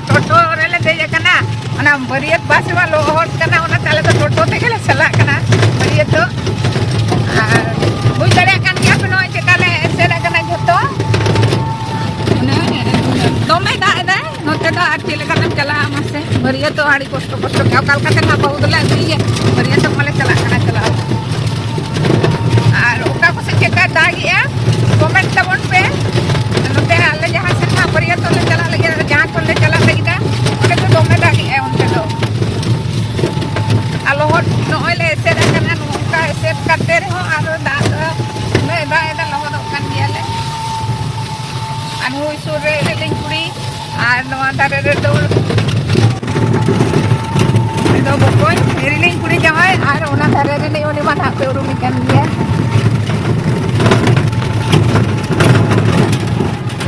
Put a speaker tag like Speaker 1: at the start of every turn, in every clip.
Speaker 1: टोटो रेले देजे कना अना बरियत बास वा लोहट कना ओना ताले तो टोटो ते गेले चला कना बरियत तो बुझ दरे कान गया पे नय चेकाले सेरा कना जतो दोमे दा दा नोते दा आठी लेका तम चला मसे बरियत तो हाड़ी कष्ट कष्ट का काल का ना बहुत ला दिए बरियत तो मले चला कना चला और ओका को से चेका दा गया कमेंट तबन पे नोते आले जहां से ना बरियत तो ले चला लगे जहां को ले चला लगी दा ओने तो दोमे दा गया उनके तो आलो हट नय ले सेरा कना नोका सेट करते रहो और दा में दा दा लो कान दिया ले anu sore reling kuri anu antara redo bokoy reling kuri jamai ar ona thare re nei oni mana pe urung ikan dia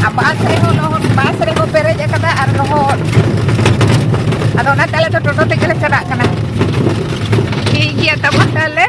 Speaker 1: abas re go pere jakada ar lohot ado ona tale to toto te kele chara kana ki gia tabon tale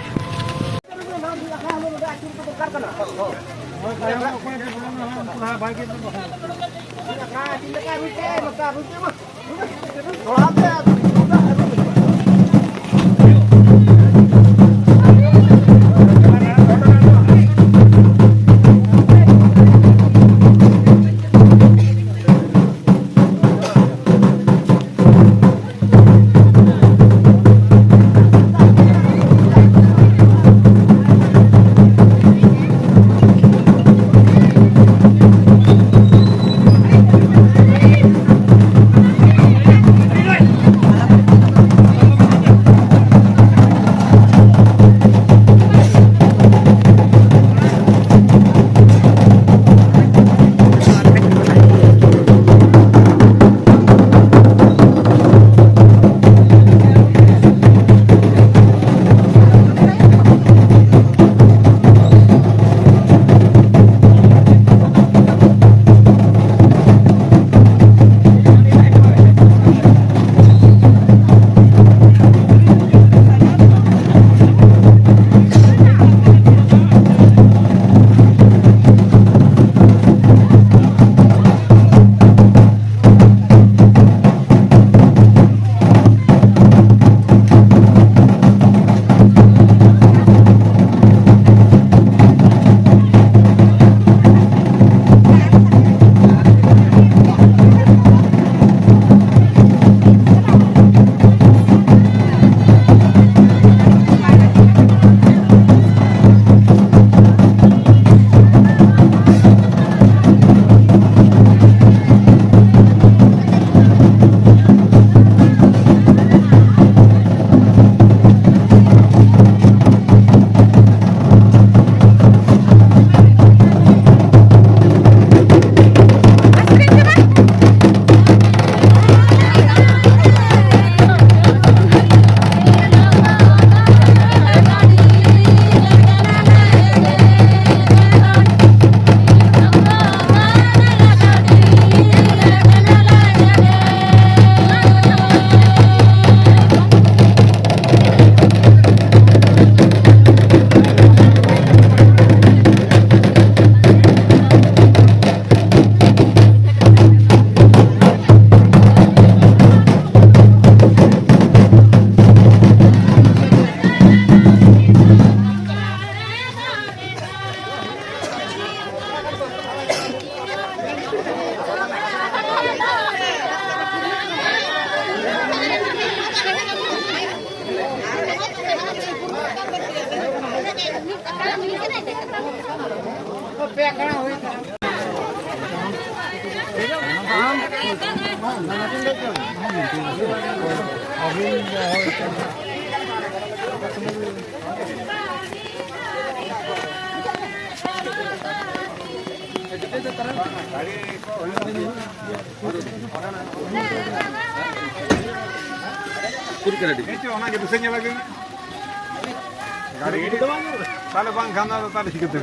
Speaker 2: Kalau bang kamera tu tadi sikit tu.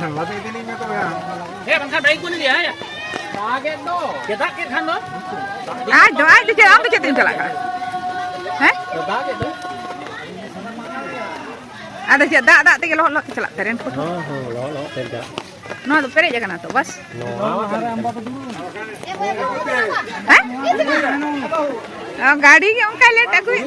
Speaker 2: Masa ini ni tu ya.
Speaker 3: Bang kan baik pun dia ya. Target tu. Kita kan tu.
Speaker 1: Doa itu jangan tu jadi jalan kan?
Speaker 3: Target tu.
Speaker 1: Ada siapa dak tinggal lo jalan teren.
Speaker 3: Lo tenda.
Speaker 1: नो तो पेरे जगना तो बस गाड़ी के उनका late अगुई